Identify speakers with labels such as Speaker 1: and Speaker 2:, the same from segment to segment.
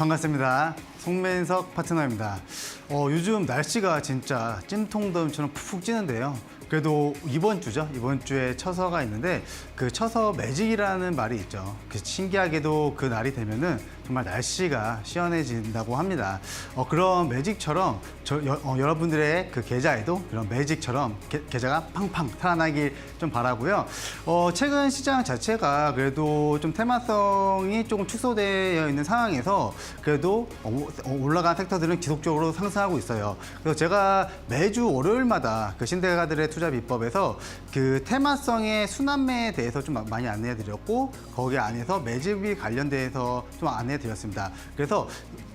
Speaker 1: 반갑습니다. 송맨석 파트너입니다. 요즘 날씨가 진짜 찜통더위처럼 푹푹 찌는데요. 그래도 이번 주죠. 이번 주에 처서가 있는데 그 처서 매직이라는 말이 있죠. 신기하게도 그 날이 되면은 정말 날씨가 시원해진다고 합니다. 그런 매직처럼 여러분들의 그 계좌에도 그런 매직처럼 계좌가 팡팡 살아나길 좀 바라고요. 최근 시장 자체가 그래도 좀 테마성이 조금 축소되어 있는 상황에서 그래도 올라간 섹터들은 지속적으로 상승하고 있어요. 그래서 제가 매주 월요일마다 그 신대가들의 투자 비법에서 그 테마성의 순환매에 대해서 좀 많이 안내해드렸고 거기 안에서 매집이 관련돼서 좀 안내해드렸습니다. 그래서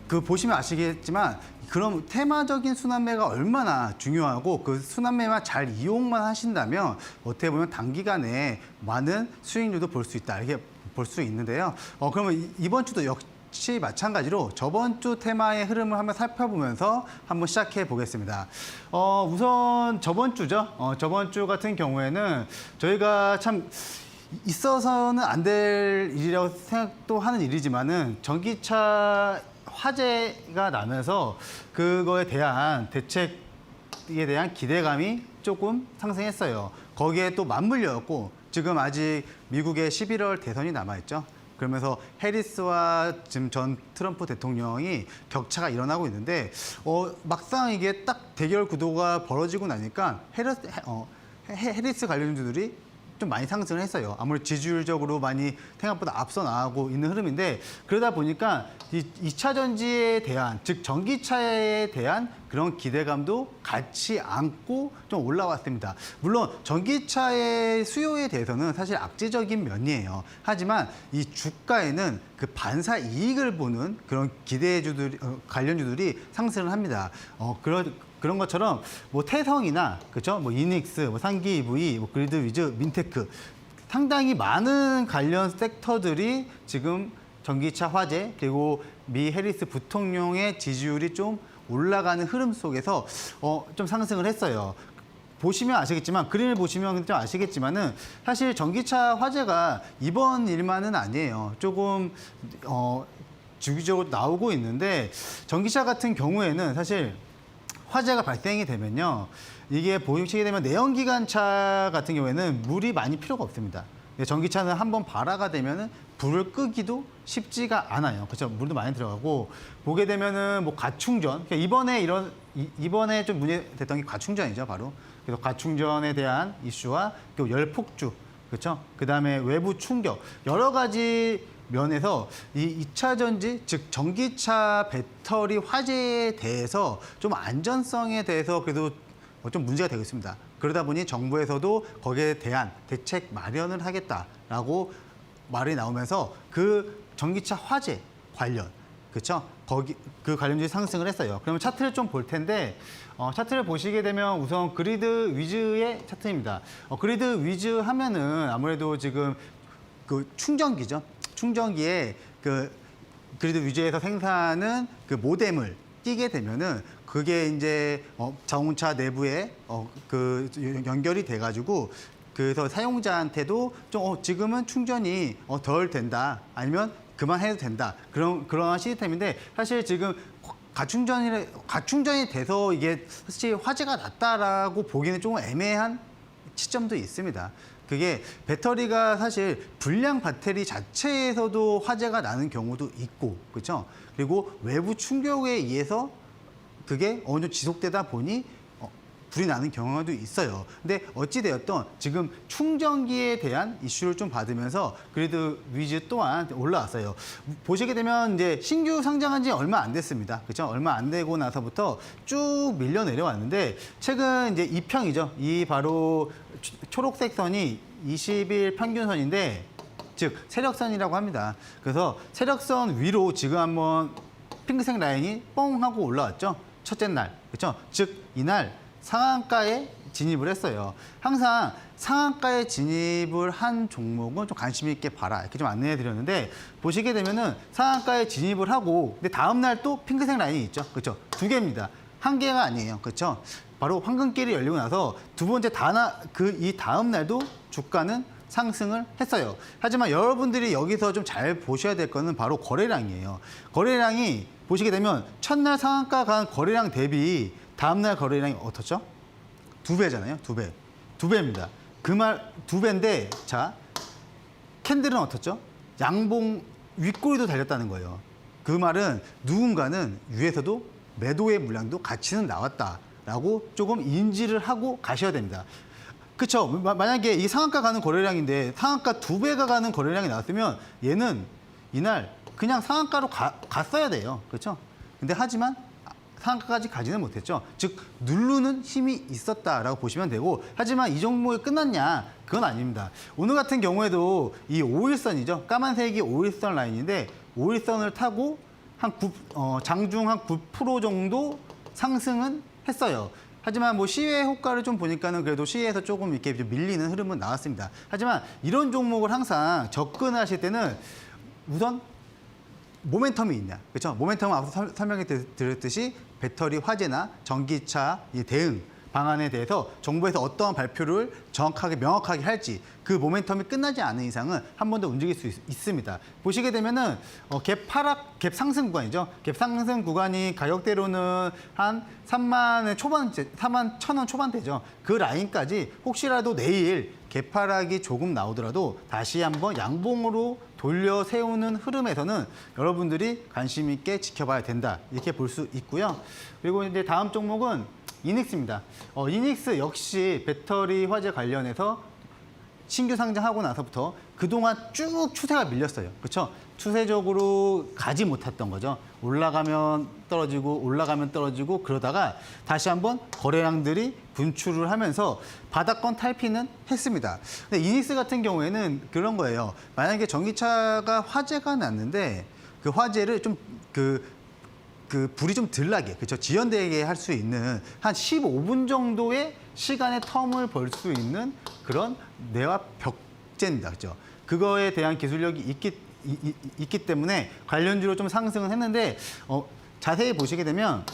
Speaker 1: 그 보시면 아시겠지만 그럼 테마적인 순환매가 얼마나 중요하고 그 순환매만 잘 이용만 하신다면 어떻게 보면 단기간에 많은 수익률도 볼 수 있다 이렇게 볼 수 있는데요. 그러면 이번 주도 역시 마찬가지로 저번 주 테마의 흐름을 한번 살펴보면서 한번 시작해 보겠습니다. 우선 저번 주죠. 저번 주 같은 경우에는 저희가 참 있어서는 안 될 일이라고 생각도 하는 일이지만은 전기차 화재가 나면서 그거에 대한 대책에 대한 기대감이 조금 상승했어요. 거기에 또 맞물려였고 지금 아직 미국의 11월 대선이 남아있죠. 그러면서 해리스와 지금 전 트럼프 대통령이 격차가 일어나고 있는데 막상 이게 딱 대결 구도가 벌어지고 나니까 해리스 관련주들이 좀 많이 상승을 했어요. 아무래도 지지율적으로 많이 생각보다 앞서 나가고 있는 흐름인데 그러다 보니까 이 2차 전지에 대한 즉 전기차에 대한 그런 기대감도 같이 안고 좀 올라왔습니다. 물론 전기차의 수요에 대해서는 사실 악재적인 면이에요. 하지만 이 주가에는 그 반사 이익을 보는 그런 기대주들이 관련주들이 상승을 합니다. 그런 것처럼 뭐 태성이나 그렇죠? 뭐 이닉스, 뭐 상기 EV, 뭐 그리드 위즈, 민테크 상당히 많은 관련 섹터들이 지금 전기차 화재 그리고 미 해리스 부통령의 지지율이 좀 올라가는 흐름 속에서 좀 상승을 했어요. 보시면 아시겠지만 그림을 보시면 좀 아시겠지만은 사실 전기차 화재가 이번 일만은 아니에요. 조금 주기적으로 나오고 있는데 전기차 같은 경우에는 사실 화재가 발생이 되면요. 이게 보시게 되면 내연기관차 같은 경우에는 물이 많이 필요가 없습니다. 전기차는 한번 발화가 되면은 불을 끄기도 쉽지가 않아요. 그렇죠? 물도 많이 들어가고 보게 되면은 뭐 과충전. 그러니까 이번에 좀 문제됐던 게 과충전이죠, 바로. 그래서 과충전에 대한 이슈와 또 열폭주, 그렇죠? 그다음에 외부 충격 여러 가지 면에서 이 2차 전지, 즉 전기차 배터리 화재에 대해서 좀 안전성에 대해서 그래도 좀 문제가 되고 있습니다. 그러다 보니 정부에서도 거기에 대한 대책 마련을 하겠다라고 말이 나오면서 그 전기차 화재 관련, 그렇죠? 그 관련주에 상승을 했어요. 그러면 차트를 좀 볼 텐데 차트를 보시게 되면 우선 그리드 위즈의 차트입니다. 그리드 위즈 하면은 아무래도 지금 그 충전기죠. 충전기에 그 그리드 위즈에서 생산하는 그 모뎀을 띄게 되면은 그게 이제 자동차 내부에 그 연결이 돼가지고 그래서 사용자한테도 좀 지금은 충전이 덜 된다 아니면 그만해도 된다 그런 시스템인데 사실 지금 가충전이 돼서 이게 사실 화재가 났다라고 보기는 조금 애매한 시점도 있습니다. 그게 배터리가 사실 불량 배터리 자체에서도 화재가 나는 경우도 있고, 그렇죠? 그리고 외부 충격에 의해서 그게 어느 정도 지속되다 보니 불이 나는 경우도 있어요. 근데 어찌되었던 지금 충전기에 대한 이슈를 좀 받으면서 그래도 위즈 또한 올라왔어요. 보시게 되면 이제 신규 상장한 지 얼마 안 됐습니다. 그렇죠? 얼마 안 되고 나서부터 쭉 밀려 내려왔는데 최근 이제 이평이죠. 이 바로 초록색 선이 20일 평균선인데 즉 세력선이라고 합니다. 그래서 세력선 위로 지금 한번 핑크색 라인이 뻥 하고 올라왔죠. 첫째 날. 그렇죠? 즉 이날 상한가에 진입을 했어요. 항상 상한가에 진입을 한 종목은 좀 관심 있게 봐라 이렇게 좀 안내해 드렸는데 보시게 되면은 상한가에 진입을 하고 근데 다음 날 또 핑크색 라인이 있죠. 그렇죠? 두 개입니다. 한 개가 아니에요. 그렇죠? 바로 황금길이 열리고 나서 두 번째 이 다음 날도 주가는 상승을 했어요. 하지만 여러분들이 여기서 좀 잘 보셔야 될 거는 바로 거래량이에요. 거래량이 보시게 되면 첫날 상한가 간 거래량 대비 다음날 거래량이 어떻죠? 2배잖아요. 2배. 2배입니다. 그 말 2배인데 자 캔들은 어떻죠? 양봉 윗꼬리도 달렸다는 거예요. 그 말은 누군가는 위에서도 매도의 물량도 같이는 나왔다라고 조금 인지를 하고 가셔야 됩니다. 그렇죠. 만약에 이 상한가 가는 거래량인데 상한가 2배가 가는 거래량이 나왔으면 얘는 이날 그냥 상한가로 갔어야 돼요. 그렇죠. 근데 하지만 상한가까지 가지는 못했죠. 즉 누르는 힘이 있었다라고 보시면 되고, 하지만 이 종목이 끝났냐? 그건 아닙니다. 오늘 같은 경우에도 이 5일선이죠. 까만색이 5일선 라인인데 5일선을 타고 한 장중 한 9% 정도 상승은 했어요. 하지만 뭐 시외 효과를 좀 보니까는 그래도 시외에서 조금 이렇게 좀 밀리는 흐름은 나왔습니다. 하지만 이런 종목을 항상 접근하실 때는 우선 모멘텀이 있냐, 그렇죠? 모멘텀은 앞서 설명해 드렸듯이 배터리 화재나 전기차 대응 방안에 대해서 정부에서 어떠한 발표를 정확하게 명확하게 할지, 그 모멘텀이 끝나지 않은 이상은 한 번 더 움직일 수 있습니다. 보시게 되면은 갭 상승 구간이죠. 갭 상승 구간이 가격대로는 한 3만 1,000원 초반대죠. 그 라인까지 혹시라도 내일 갭하락이 조금 나오더라도 다시 한번 양봉으로 돌려 세우는 흐름에서는 여러분들이 관심 있게 지켜봐야 된다, 이렇게 볼 수 있고요. 그리고 이제 다음 종목은 이닉스입니다. 이닉스 역시 배터리 화재 관련해서 신규 상장하고 나서부터 그동안 쭉 추세가 밀렸어요. 그렇죠? 추세적으로 가지 못했던 거죠. 올라가면 떨어지고 올라가면 떨어지고 그러다가 다시 한번 거래량들이 분출을 하면서 바닥권 탈피는 했습니다. 근데 이닉스 같은 경우에는 그런 거예요. 만약에 전기차가 화재가 났는데 그 화재를 좀 불이 좀 덜 나게, 그렇죠? 지연되게 할 수 있는 한 15분 정도의 시간의 텀을 벌 수 있는 그런 내화 벽제입니다. 그렇죠? 그거에 대한 기술력이 있기 때문에 관련주로 좀 상승을 했는데, 자세히 보시게 되면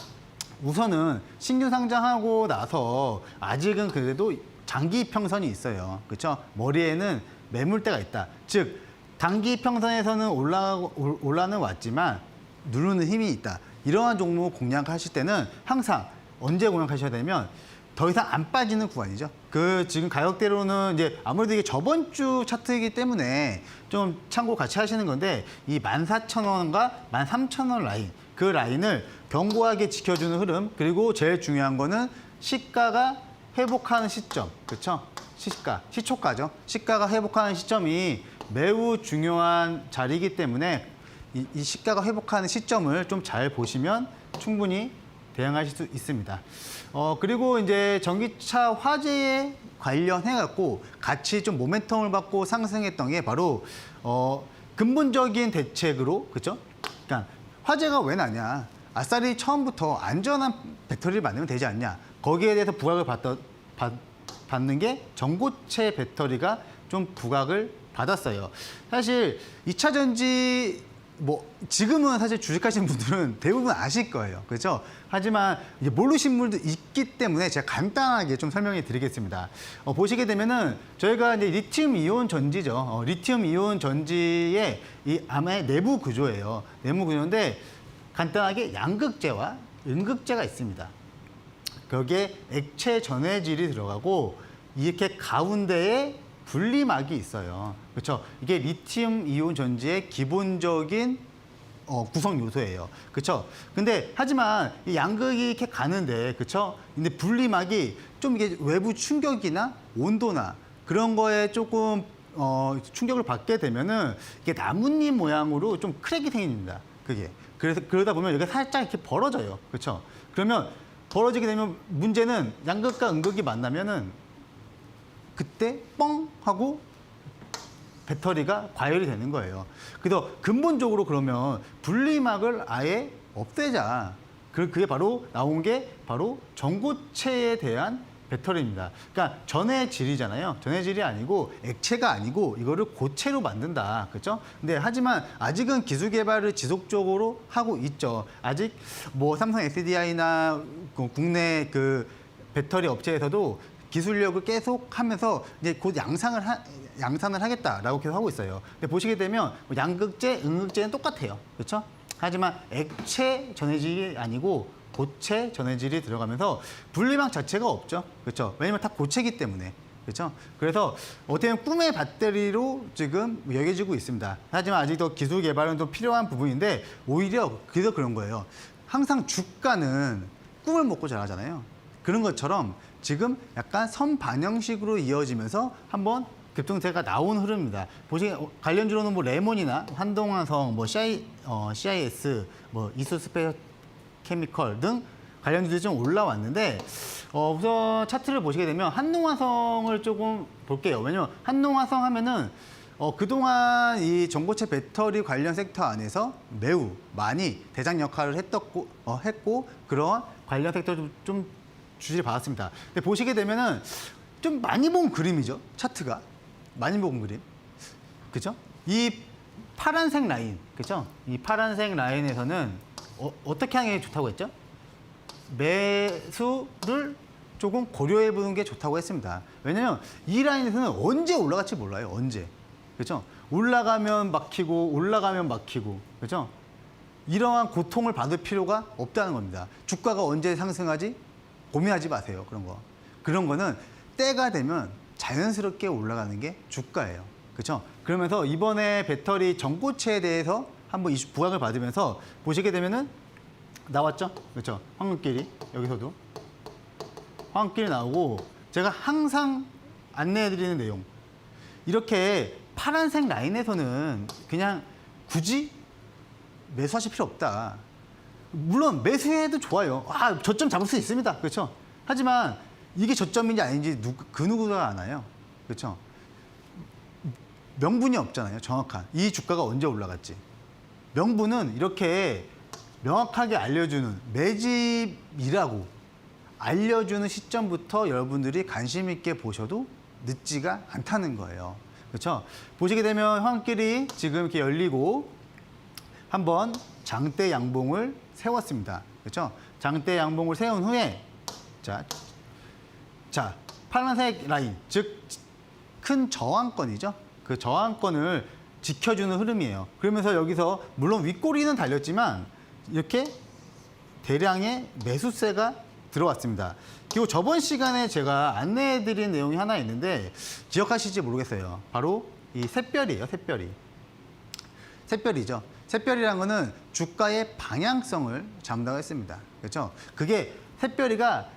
Speaker 1: 우선은 신규 상장하고 나서 아직은 그래도 장기 평선이 있어요. 그렇죠? 머리에는 매물대가 있다. 즉 단기 평선에서는 올라는 왔지만 누르는 힘이 있다. 이러한 종목 공략하실 때는 항상 언제 공략하셔야 되면 더 이상 안 빠지는 구간이죠. 지금 가격대로는 이제 아무래도 이게 저번 주 차트이기 때문에 좀 참고 같이 하시는 건데, 이 14,000원과 13,000원 라인, 그 라인을 견고하게 지켜주는 흐름, 그리고 제일 중요한 거는 시가가 회복하는 시점, 그렇죠? 시초가죠. 시가가 회복하는 시점이 매우 중요한 자리이기 때문에 이 시가가 회복하는 시점을 좀 잘 보시면 충분히 대응하실 수 있습니다. 그리고 이제 전기차 화재에 관련해갖고 같이 좀 모멘텀을 받고 상승했던 게 바로 근본적인 대책으로, 그렇죠? 그러니까 화재가 왜 나냐? 아싸리 처음부터 안전한 배터리를 만들면 되지 않냐? 거기에 대해서 부각을 받는 게 전고체 배터리가 좀 부각을 받았어요. 사실 2차 전지 지금은 사실 주식하시는 분들은 대부분 아실 거예요. 그렇죠? 하지만 이제 모르신 분도 있기 때문에 제가 간단하게 좀 설명해 드리겠습니다. 보시게 되면은 저희가 이제 리튬 이온 전지죠. 리튬 이온 전지의 이 암의 내부 구조예요. 내부 구조인데 간단하게 양극재와 음극재가 있습니다. 거기에 액체 전해질이 들어가고 이렇게 가운데에 분리막이 있어요. 그렇죠? 이게 리튬 이온 전지의 기본적인 구성 요소예요. 그렇죠? 근데 하지만 이 양극이 이렇게 가는데, 그렇죠? 근데 분리막이 좀 이게 외부 충격이나 온도나 그런 거에 조금 충격을 받게 되면은 이게 나뭇잎 모양으로 좀 크랙이 생깁니다. 그래서 그러다 보면 여기가 살짝 이렇게 벌어져요. 그렇죠? 그러면 벌어지게 되면 문제는 양극과 음극이 만나면은 그때 뻥 하고 배터리가 과열이 되는 거예요. 그래서 근본적으로 그러면 분리막을 아예 없애자. 그게 바로 나온 게 바로 전고체에 대한 배터리입니다. 그러니까 전해질이잖아요. 전해질이 아니고 액체가 아니고 이거를 고체로 만든다. 그렇죠? 근데 하지만 아직은 기술 개발을 지속적으로 하고 있죠. 아직 삼성 SDI나 국내 그 배터리 업체에서도 기술력을 계속 하면서 이제 곧 양산을 하겠다라고 계속 하고 있어요. 근데 보시게 되면 뭐 양극재, 음극재는 똑같아요. 그렇죠? 하지만 액체 전해질이 아니고 고체 전해질이 들어가면서 분리막 자체가 없죠. 그렇죠? 왜냐면 다 고체이기 때문에. 그렇죠? 그래서 어떻게 보면 꿈의 배터리로 지금 여겨지고 있습니다. 하지만 아직도 기술 개발은 좀 필요한 부분인데 오히려 그래서 그런 거예요. 항상 주가는 꿈을 먹고 자라잖아요. 그런 것처럼 지금 약간 선반영식으로 이어지면서 한번 급등세가 나온 흐름입니다. 보시면 관련주로는 뭐 레몬이나 한동화성, 뭐 CIS, 뭐 이수스페 케미컬 등 관련주들이 좀 올라왔는데 우선 차트를 보시게 되면 한농화성을 조금 볼게요. 왜냐면 한농화성 하면은 그동안 이 전고체 배터리 관련 섹터 안에서 매우 많이 대장 역할을 했고 그런 관련 섹터를 좀 주시를 받았습니다. 근데 보시게 되면은 좀 많이 본 그림이죠. 차트가. 많이 본 그림. 그죠? 이 파란색 라인. 그죠? 이 파란색 라인에서는 어떻게 하는 게 좋다고 했죠? 매수를 조금 고려해 보는 게 좋다고 했습니다. 왜냐면 이 라인에서는 언제 올라갈지 몰라요. 언제. 그죠? 올라가면 막히고. 그죠? 이러한 고통을 받을 필요가 없다는 겁니다. 주가가 언제 상승하지? 고민하지 마세요. 그런 거는 때가 되면 자연스럽게 올라가는 게 주가예요. 그렇죠? 그러면서 이번에 배터리 전고체에 대해서 한번 부각을 받으면서 보시게 되면은 나왔죠? 그렇죠? 황금길이 여기서도 황금길이 나오고 제가 항상 안내해드리는 내용 이렇게 파란색 라인에서는 그냥 굳이 매수하실 필요 없다. 물론 매수해도 좋아요. 저점 잡을 수 있습니다. 그렇죠? 하지만 이게 저점인지 아닌지 그 누구가 아나요? 그렇죠? 명분이 없잖아요. 정확한. 이 주가가 언제 올라갔지. 명분은 이렇게 명확하게 알려주는 매집이라고 알려주는 시점부터 여러분들이 관심 있게 보셔도 늦지가 않다는 거예요. 그렇죠? 보시게 되면 황길이 지금 이렇게 열리고 한번 장대 양봉을 세웠습니다. 그렇죠? 장대 양봉을 세운 후에 자, 파란색 라인, 즉 큰 저항권이죠. 그 저항권을 지켜주는 흐름이에요. 그러면서 여기서 물론 윗꼬리는 달렸지만 이렇게 대량의 매수세가 들어왔습니다. 그리고 저번 시간에 제가 안내해드린 내용이 하나 있는데 기억하실지 모르겠어요. 바로 이 샛별이에요. 샛별이죠. 샛별이라는 거는 주가의 방향성을 담당했습니다. 그렇죠? 그게 샛별이가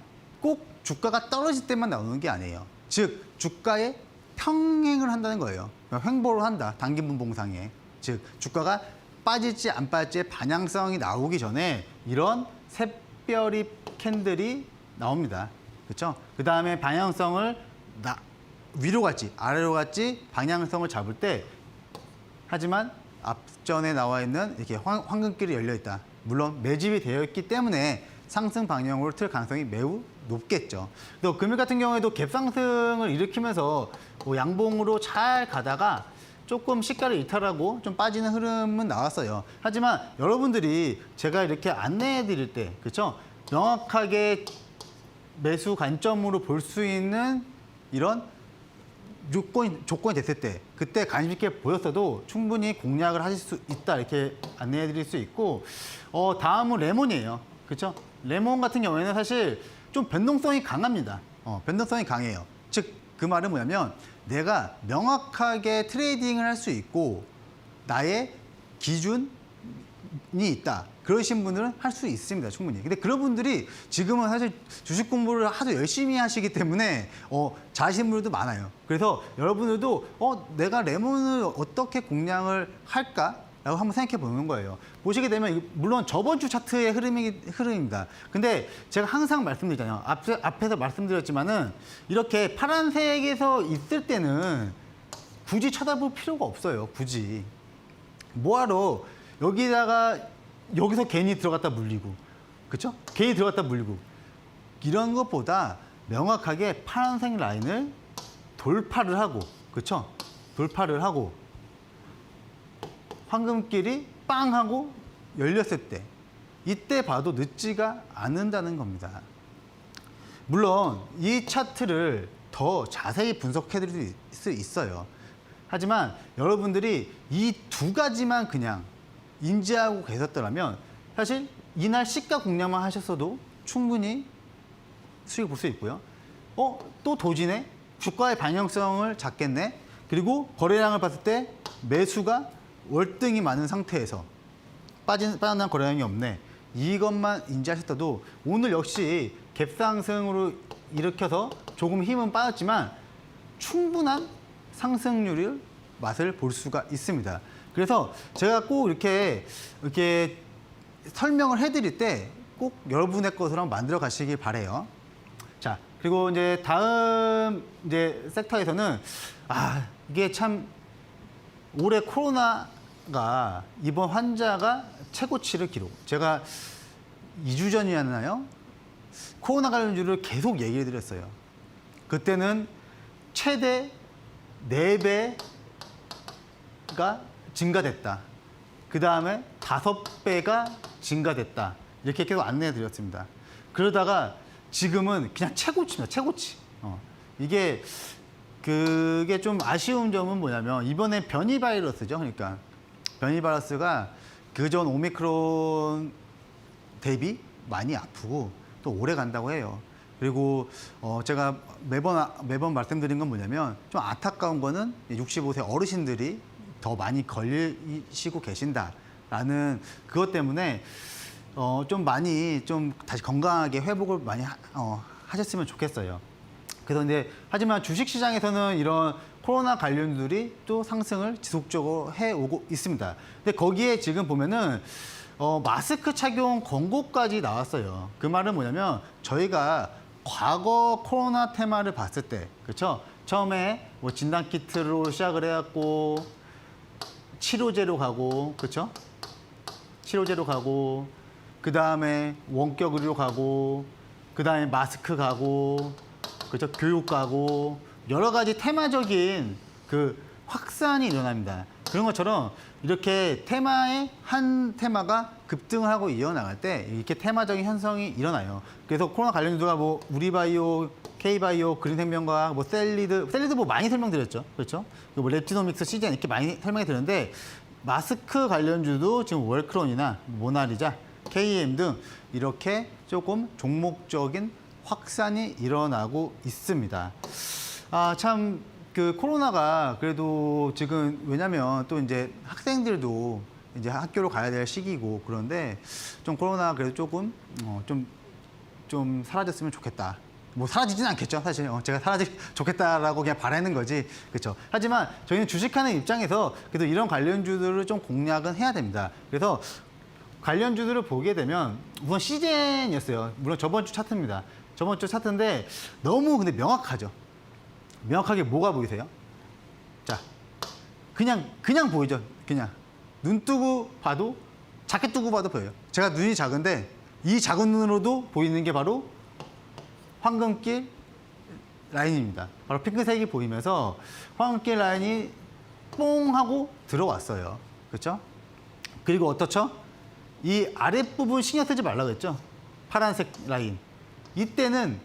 Speaker 1: 꼭 주가가 떨어질 때만 나오는 게 아니에요. 즉 주가의 평행을 한다는 거예요. 횡보를 한다. 단기분봉상에. 즉 주가가 빠질지 안 빠질지의 방향성이 나오기 전에 이런 샛별이 캔들이 나옵니다. 그렇죠? 그 다음에 방향성을 위로 갈지 아래로 갈지 방향성을 잡을 때 하지만 앞전에 나와 있는 이렇게 황금길이 열려 있다. 물론 매집이 되어 있기 때문에 상승 방향으로 틀 가능성이 매우 높겠죠. 또 금일 같은 경우에도 갭상승을 일으키면서 양봉으로 잘 가다가 조금 시가를 이탈하고 좀 빠지는 흐름은 나왔어요. 하지만 여러분들이 제가 이렇게 안내해 드릴 때, 그렇죠? 명확하게 매수 관점으로 볼 수 있는 이런 조건이 됐을 때, 그때 관심 있게 보였어도 충분히 공략을 하실 수 있다, 이렇게 안내해 드릴 수 있고, 다음은 레몬이에요. 그렇죠? 레몬 같은 경우에는 사실 좀 변동성이 강합니다. 변동성이 강해요. 즉, 그 말은 뭐냐면 내가 명확하게 트레이딩을 할 수 있고 나의 기준이 있다. 그러신 분들은 할 수 있습니다. 충분히. 근데 그런 분들이 지금은 사실 주식 공부를 하도 열심히 하시기 때문에 잘하시는 분들도 많아요. 그래서 여러분들도 내가 레몬을 어떻게 공략을 할까? 라고 한번 생각해 보는 거예요. 보시게 되면 물론 저번 주 차트의 흐름입니다. 근데 제가 항상 말씀드리잖아요. 앞에서 말씀드렸지만은 이렇게 파란색에서 있을 때는 굳이 쳐다볼 필요가 없어요. 굳이. 뭐하러 여기서 괜히 들어갔다 물리고, 그렇죠? 괜히 들어갔다 물리고 이런 것보다 명확하게 파란색 라인을 돌파를 하고, 그렇죠? 돌파를 하고 황금길이 빵 하고 열렸을 때 이때 봐도 늦지가 않는다는 겁니다. 물론 이 차트를 더 자세히 분석해 드릴 수 있어요. 하지만 여러분들이 이 두 가지만 그냥 인지하고 계셨더라면 사실 이날 시가 공략만 하셨어도 충분히 수익 볼 수 있고요. 또 도지네? 주가의 방향성을 잡겠네? 그리고 거래량을 봤을 때 매수가 월등히 많은 상태에서 빠져나간 거래량이 없네. 이것만 인지하셨어도 오늘 역시 갭상승으로 일으켜서 조금 힘은 빠졌지만 충분한 상승률을 맛을 볼 수가 있습니다. 그래서 제가 꼭 이렇게 설명을 해드릴 때 꼭 여러분의 것으로 한번 만들어 가시길 바래요. 자, 그리고 이제 다음 이제 섹터에서는 이게 참 올해 코로나가 이번 환자가 최고치를 기록. 제가 2주 전이었나요? 코로나 관련주를 계속 얘기해 드렸어요. 그때는 최대 4배가 증가됐다. 그 다음에 5배가 증가됐다. 이렇게 계속 안내해 드렸습니다. 그러다가 지금은 그냥 최고치입니다. 최고치. 그게 좀 아쉬운 점은 뭐냐면 이번에 변이 바이러스죠. 그러니까 변이 바이러스가 그전 오미크론 대비 많이 아프고 또 오래 간다고 해요. 그리고 제가 매번 말씀드린 건 뭐냐면 좀 안타까운 거는 65세 어르신들이 더 많이 걸리시고 계신다라는 그것 때문에 좀 많이 좀 다시 건강하게 회복을 많이 하셨으면 좋겠어요. 그래서 이제 하지만 주식시장에서는 이런 코로나 관련주들이 또 상승을 지속적으로 해오고 있습니다. 근데 거기에 지금 보면은 마스크 착용 권고까지 나왔어요. 그 말은 뭐냐면 저희가 과거 코로나 테마를 봤을 때, 그렇죠? 처음에 뭐 진단 키트로 시작을 해갖고 치료제로 가고, 그렇죠? 치료제로 가고, 그 다음에 원격 의료로 가고, 그 다음에 마스크 가고, 그렇죠? 교육 가고, 여러 가지 테마적인 그 확산이 일어납니다. 그런 것처럼 이렇게 한 테마가 급등을 하고 이어나갈 때 이렇게 테마적인 현상이 일어나요. 그래서 코로나 관련주가 뭐 우리바이오, K바이오, 그린생명과학, 뭐 셀리드 뭐 많이 설명드렸죠. 그렇죠? 뭐 랩지노믹스, CGN 이렇게 많이 설명해 드렸는데 마스크 관련주도 지금 월크론이나 모나리자, KM 등 이렇게 조금 종목적인 확산이 일어나고 있습니다. 참 그 코로나가 그래도 지금 왜냐면 또 이제 학생들도 이제 학교로 가야 될 시기고 그런데 좀 코로나 그래도 조금 좀 사라졌으면 좋겠다. 뭐 사라지진 않겠죠. 사실 제가 사라지면 좋겠다라고 그냥 바라는 거지. 그렇죠. 하지만 저희는 주식하는 입장에서 그래도 이런 관련주들을 좀 공략은 해야 됩니다. 그래서 관련주들을 보게 되면 우선 CGN이었어요. 물론 저번 주 차트입니다. 저번 주 차트인데 너무 근데 명확하죠. 명확하게 뭐가 보이세요? 자, 그냥 보이죠. 그냥 눈 뜨고 봐도 작게 뜨고 봐도 보여요. 제가 눈이 작은데 이 작은 눈으로도 보이는 게 바로 황금길 라인입니다. 바로 핑크색이 보이면서 황금길 라인이 뽕 하고 들어왔어요. 그렇죠? 그리고 어떻죠? 이 아랫부분 신경 쓰지 말라고 했죠? 파란색 라인. 이때는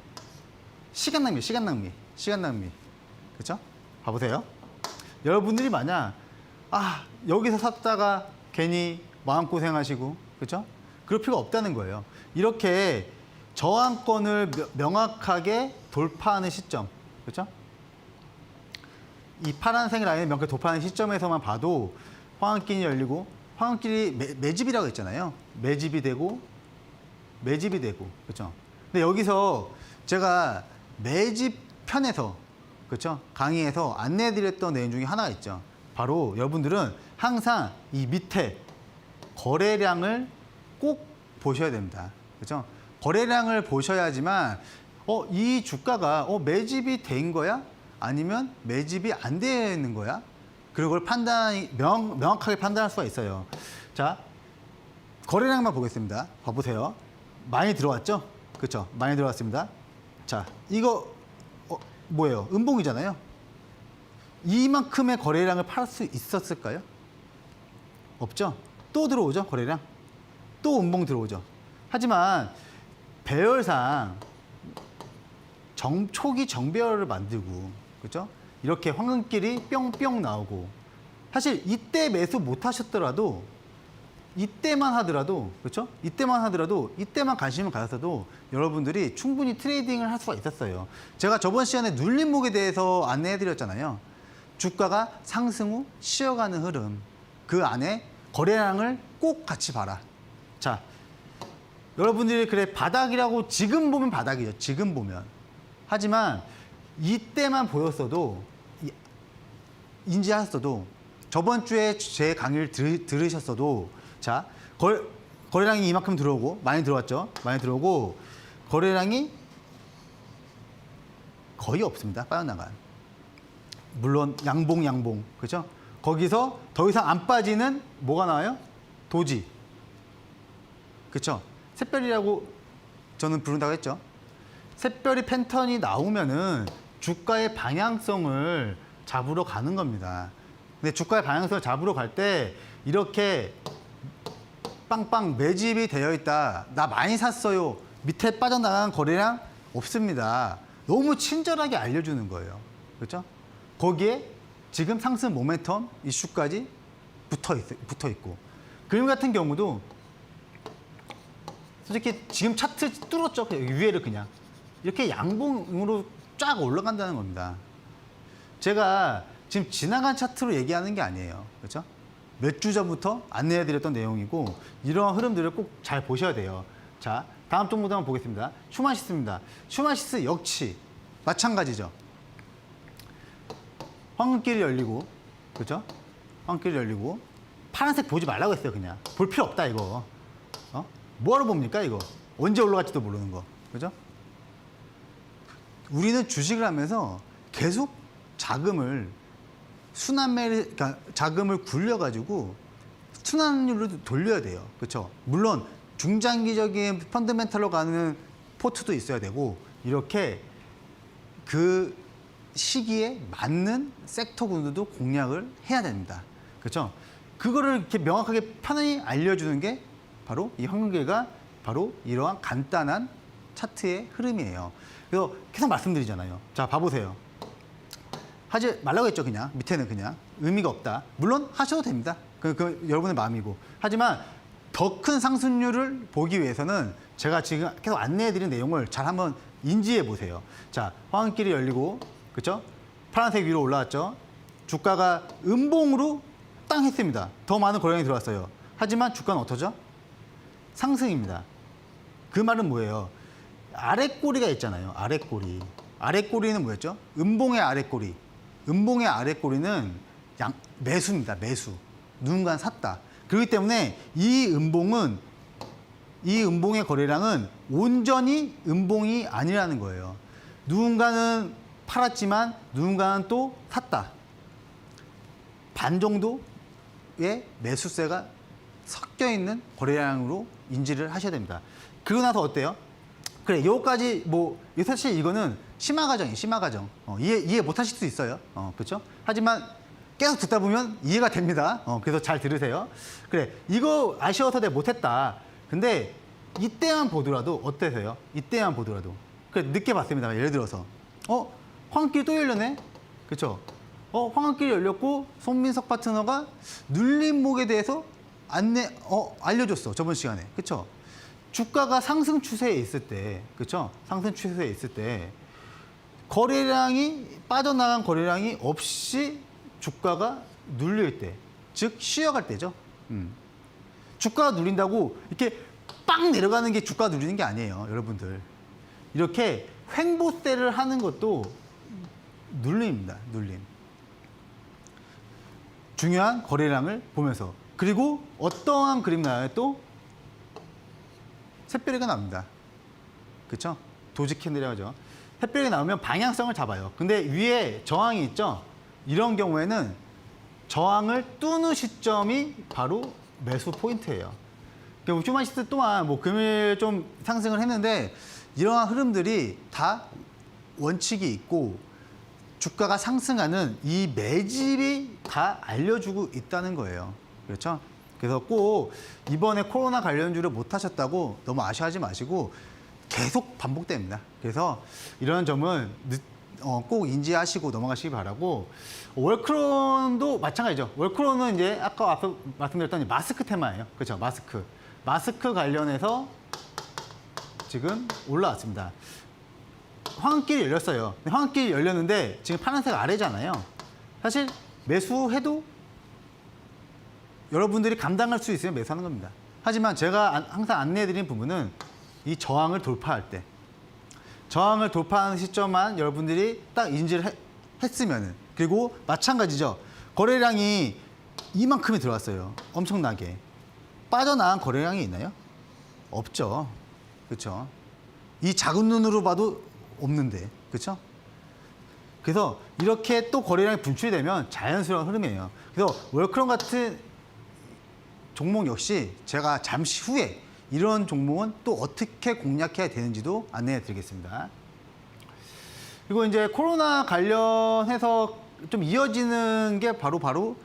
Speaker 1: 시간 낭비. 그렇죠? 봐보세요. 여러분들이 만약 여기서 샀다가 괜히 마음고생하시고 그렇죠? 그럴 필요가 없다는 거예요. 이렇게 저항권을 명확하게 돌파하는 시점 그렇죠? 이 파란색 라인을 명확하게 돌파하는 시점에서만 봐도 황금길이 열리고 황금길이 매집이라고 했잖아요. 매집이 되고 그렇죠? 근데 여기서 제가 매집 편에서 그렇죠? 강의에서 안내해드렸던 내용 중에 하나가 있죠. 바로 여러분들은 항상 이 밑에 거래량을 꼭 보셔야 됩니다. 그렇죠? 거래량을 보셔야지만 이 주가가 매집이 된 거야? 아니면 매집이 안 되는 거야? 그걸 명확하게 판단할 수가 있어요. 자, 거래량만 보겠습니다. 봐보세요. 많이 들어왔죠? 그렇죠? 많이 들어왔습니다. 자, 이거 뭐예요? 음봉이잖아요. 이만큼의 거래량을 팔 수 있었을까요? 없죠? 또 들어오죠, 거래량. 또 음봉 들어오죠. 하지만 배열상 초기 정배열을 만들고, 그렇죠? 이렇게 황금길이 뿅뿅 나오고, 사실 이때 매수 못 하셨더라도 이때만 하더라도, 그렇죠? 이때만 관심을 가졌어도 여러분들이 충분히 트레이딩을 할 수가 있었어요. 제가 저번 시간에 눌림목에 대해서 안내해드렸잖아요. 주가가 상승 후 쉬어가는 흐름, 그 안에 거래량을 꼭 같이 봐라. 자, 여러분들이 그래 바닥이라고 지금 보면 바닥이죠. 지금 보면. 하지만 이때만 보였어도 인지하셨어도 저번 주에 제 강의를 들으셨어도 자, 거래량이 이만큼 들어오고 많이 들어왔죠. 많이 들어오고 거래량이 거의 없습니다. 빠져나간. 물론 양봉 그죠? 거기서 더 이상 안 빠지는 뭐가 나와요? 도지. 그렇죠? 샛별이라고 저는 부른다고 했죠. 샛별이 패턴이 나오면은 주가의 방향성을 잡으러 가는 겁니다. 근데 주가의 방향성을 잡으러 갈 때 이렇게 빵빵 매집이 되어 있다. 나 많이 샀어요. 밑에 빠져나간 거래량 없습니다. 너무 친절하게 알려주는 거예요. 그렇죠? 거기에 지금 상승 모멘텀 이슈까지 붙어 있고. 그림 같은 경우도 솔직히 지금 차트 뚫었죠. 위에를 그냥. 이렇게 양봉으로 쫙 올라간다는 겁니다. 제가 지금 지나간 차트로 얘기하는 게 아니에요. 그렇죠? 몇 주 전부터 안내해드렸던 내용이고 이러한 흐름들을 꼭 잘 보셔야 돼요. 자, 다음 종목도 한번 보겠습니다. 슈마시스입니다. 슈마시스 역시 마찬가지죠. 황금길이 열리고, 그렇죠? 황금길이 열리고 파란색 보지 말라고 했어요. 그냥 볼 필요 없다 이거. 뭐하러 봅니까 이거? 언제 올라갈지도 모르는 거, 그죠? 우리는 주식을 하면서 계속 자금을 그러니까 자금을 굴려가지고 순환율로 돌려야 돼요, 그렇죠? 물론 중장기적인 펀더멘탈로 가는 포트도 있어야 되고 이렇게 그 시기에 맞는 섹터군들도 공략을 해야 됩니다, 그렇죠? 그거를 이렇게 명확하게 편안히 알려주는 게 바로 이 황금길가 바로 이러한 간단한 차트의 흐름이에요. 그래서 계속 말씀드리잖아요. 자, 봐보세요. 하지 말라고 했죠, 그냥. 밑에는 그냥. 의미가 없다. 물론 하셔도 됩니다. 그 여러분의 마음이고. 하지만 더 큰 상승률을 보기 위해서는 제가 지금 계속 안내해드린 내용을 잘 한번 인지해 보세요. 자, 황금길이 열리고, 그쵸? 파란색 위로 올라왔죠? 주가가 음봉으로 땅 했습니다. 더 많은 거래량이 들어왔어요. 하지만 주가는 어떠죠? 상승입니다. 그 말은 뭐예요? 아랫꼬리가 있잖아요. 아랫꼬리. 아랫꼬리는 뭐였죠? 음봉의 아랫꼬리. 음봉의 아랫꼬리는 매수입니다. 매수. 누군가 샀다. 그렇기 때문에 이 음봉의 거래량은 온전히 음봉이 아니라는 거예요. 누군가는 팔았지만 누군가는 또 샀다. 반 정도의 매수세가 섞여 있는 거래량으로 인지를 하셔야 됩니다. 그러고 나서 어때요? 그래, 요까지 사실 이거는 심화 과정이에요. 심화 과정. 이해 못 하실 수 있어요. 그렇죠? 하지만 계속 듣다 보면 이해가 됩니다. 그래서 잘 들으세요. 그래, 이거 아쉬워서 내가 못했다. 근데 이때만 보더라도 어때서요? 이때만 보더라도. 그래, 늦게 봤습니다. 예를 들어서 황금길이 또 열렸네. 그렇죠? 황금길이 열렸고 손민석 파트너가 눌림목에 대해서 알려줬어. 저번 시간에. 그렇죠? 주가가 상승 추세에 있을 때, 그렇죠? 상승 추세에 있을 때 거래량이 빠져나간 거래량이 없이 주가가 눌릴 때, 즉 쉬어갈 때죠. 주가가 눌린다고 이렇게 빵 내려가는 게 주가가 눌리는 게 아니에요, 여러분들. 이렇게 횡보세를 하는 것도 눌림입니다. 눌림. 중요한 거래량을 보면서. 그리고 어떠한 그림 나와요? 또 샛별이가 나옵니다. 그렇죠? 도지 캔들이라고 하죠. 샛별이 나오면 방향성을 잡아요. 근데 위에 저항이 있죠? 이런 경우에는 저항을 뚫는 시점이 바로 매수 포인트예요. 슈마시스 또한 금일 좀 상승을 했는데 이러한 흐름들이 다 원칙이 있고 주가가 상승하는 이 매집이 다 알려주고 있다는 거예요. 그렇죠? 그래서 꼭 이번에 코로나 관련주를 못 하셨다고 너무 아쉬워하지 마시고 계속 반복됩니다. 그래서 이런 점은 꼭 인지하시고 넘어가시기 바라고, 월크론도 마찬가지죠. 월크론은 이제 아까 앞서 말씀드렸던 마스크 테마예요. 그렇죠? 마스크 관련해서 지금 올라왔습니다. 황금길이 열렸어요. 황금길이 열렸는데 지금 파란색 아래잖아요. 사실 매수해도 여러분들이 감당할 수 있으면 매수하는 겁니다. 하지만 제가 항상 안내해드린 부분은 이 저항을 돌파할 때, 저항을 돌파하는 시점만 여러분들이 딱 인지를 했으면은, 그리고 마찬가지죠. 거래량이 이만큼이 들어왔어요. 엄청나게. 빠져나간 거래량이 있나요? 없죠. 그렇죠? 이 작은 눈으로 봐도 없는데, 그렇죠? 그래서 이렇게 또 거래량이 분출이 되면 자연스러운 흐름이에요. 그래서 월크론 같은 종목 역시 제가 잠시 후에 이런 종목은 또 어떻게 공략해야 되는지도 안내해 드리겠습니다. 그리고 이제 코로나 관련해서 좀 이어지는 게 바로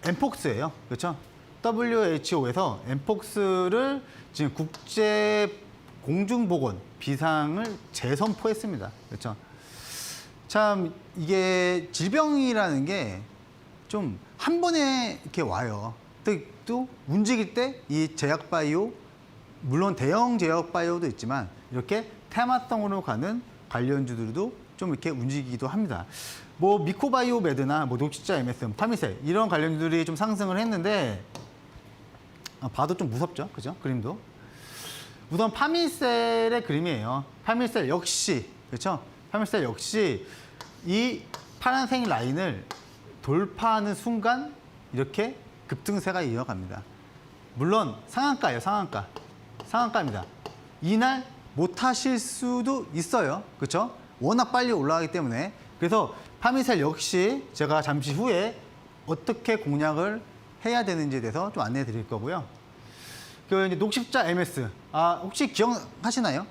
Speaker 1: 엠폭스예요. 그렇죠? WHO에서 엠폭스를 지금 국제 공중보건 비상을 재선포했습니다. 그렇죠? 참 이게 질병이라는 게 좀 한 번에 이렇게 와요. 또 움직일 때 이 제약바이오, 물론 대형 제약바이오도 있지만 이렇게 테마성으로 가는 관련주들도 좀 이렇게 움직이기도 합니다. 뭐 미코바이오 메드나 뭐 녹십자 MSM, 파미셀 이런 관련주들이 좀 상승을 했는데 봐도 좀 무섭죠, 그죠? 그림도. 우선 파미셀의 그림이에요. 파미셀 역시, 그렇죠? 파미셀 역시 이 파란색 라인을 돌파하는 순간 이렇게 급등세가 이어갑니다. 물론 상한가예요, 상한가입니다. 이날 못 하실 수도 있어요, 그렇죠? 워낙 빨리 올라가기 때문에. 그래서 파미셀 역시 제가 잠시 후에 어떻게 공략을 해야 되는지에 대해서 좀 안내해 드릴 거고요. 그 이제 녹십자 MS, 혹시 기억하시나요?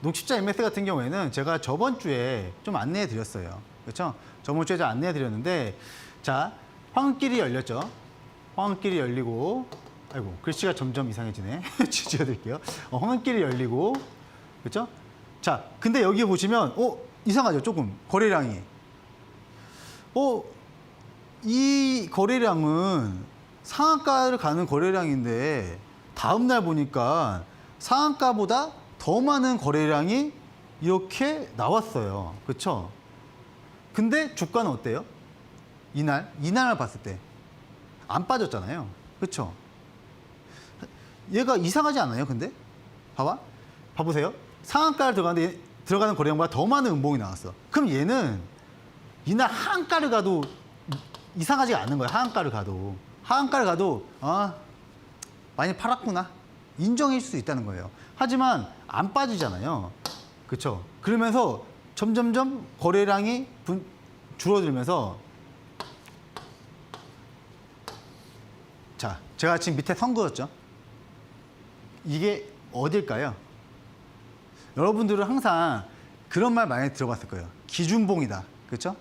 Speaker 1: 녹십자 MS 같은 경우에는 제가 저번 주에 좀 안내해 드렸어요. 그렇죠? 저번 주에 제가 안내해 드렸는데, 자, 황금길이 열렸죠. 황금길이 열리고, 아이고, 글씨가 점점 이상해지네. 지워드릴게요. 황금길이 열리고, 그렇죠? 자, 근데 여기 보시면, 이상하죠? 조금, 거래량이. 이 거래량은 상한가를 가는 거래량인데, 다음날 보니까 상한가보다 더 많은 거래량이 이렇게 나왔어요. 그렇죠? 근데 주가는 어때요? 이날만 봤을 때 안 빠졌잖아요. 그렇죠? 얘가 이상하지 않아요? 근데 봐보세요. 상한가를 들어가는 거래량보다 더 많은 음봉이 나왔어. 그럼 얘는 이날 하한가를 가도 이상하지가 않는 거예요. 하한가를 가도 많이 팔았구나, 인정일 수 있다는 거예요. 하지만 안 빠지잖아요. 그렇죠? 그러면서 점점점 거래량이 줄어들면서, 자, 제가 지금 밑에 선 그었죠? 이게 어딜까요? 여러분들은 항상 그런 말 많이 들어봤을 거예요. 기준봉이다. 그렇죠?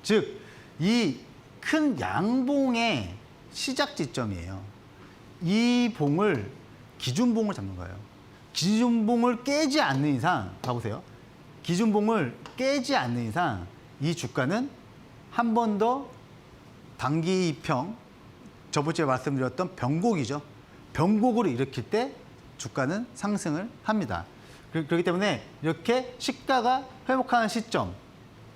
Speaker 1: 즉, 이 큰 양봉의 시작 지점이에요. 이 봉을, 기준봉을 잡는 거예요. 기준봉을 깨지 않는 이상, 봐보세요. 기준봉을 깨지 않는 이상 이 주가는 한 번 더 단기 이평, 저번 주에 말씀드렸던 변곡이죠. 변곡을 일으킬 때 주가는 상승을 합니다. 그렇기 때문에 이렇게 시가가 회복하는 시점,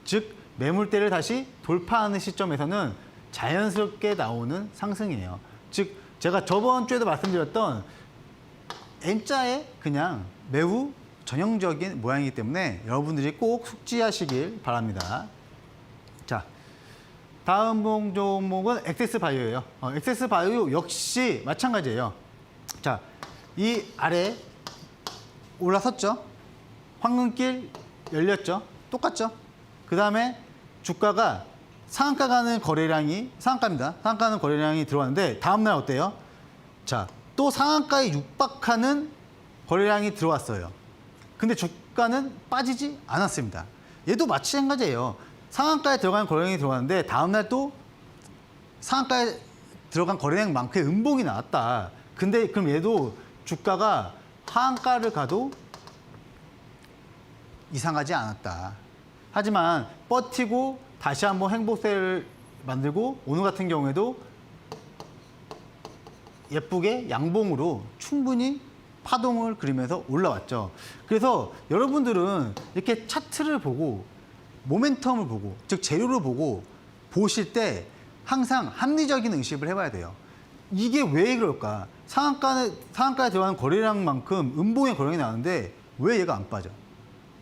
Speaker 1: 즉 매물대를 다시 돌파하는 시점에서는 자연스럽게 나오는 상승이에요. 즉 제가 저번 주에도 말씀드렸던 M자의 그냥 매우 전형적인 모양이기 때문에 여러분들이 꼭 숙지하시길 바랍니다. 자, 다음 종목은 엑세스바이오예요. 엑세스바이오 역시 마찬가지예요. 자, 이 아래 올라섰죠. 황금길 열렸죠. 똑같죠. 그 다음에 주가가 상한가 가는 거래량이, 상한가입니다. 상한가 가는 거래량이 들어왔는데 다음날 어때요? 자, 또 상한가에 육박하는 거래량이 들어왔어요. 근데 주가는 빠지지 않았습니다. 얘도 마찬가지예요. 상한가에 들어간 거래량이 들어왔는데 다음날 또 상한가에 들어간 거래량만큼 음봉이 나왔다. 근데 그럼 얘도 주가가 하한가를 가도 이상하지 않았다. 하지만 버티고 다시 한번 행보세를 만들고 오늘 같은 경우에도 예쁘게 양봉으로 충분히 파동을 그리면서 올라왔죠. 그래서 여러분들은 이렇게 차트를 보고 모멘텀을 보고, 즉 재료를 보고 보실 때 항상 합리적인 의식을 해봐야 돼요. 이게 왜 그럴까? 상한가에 들어가는 거래량만큼 음봉의 거래량이 나오는데 왜 얘가 안 빠져?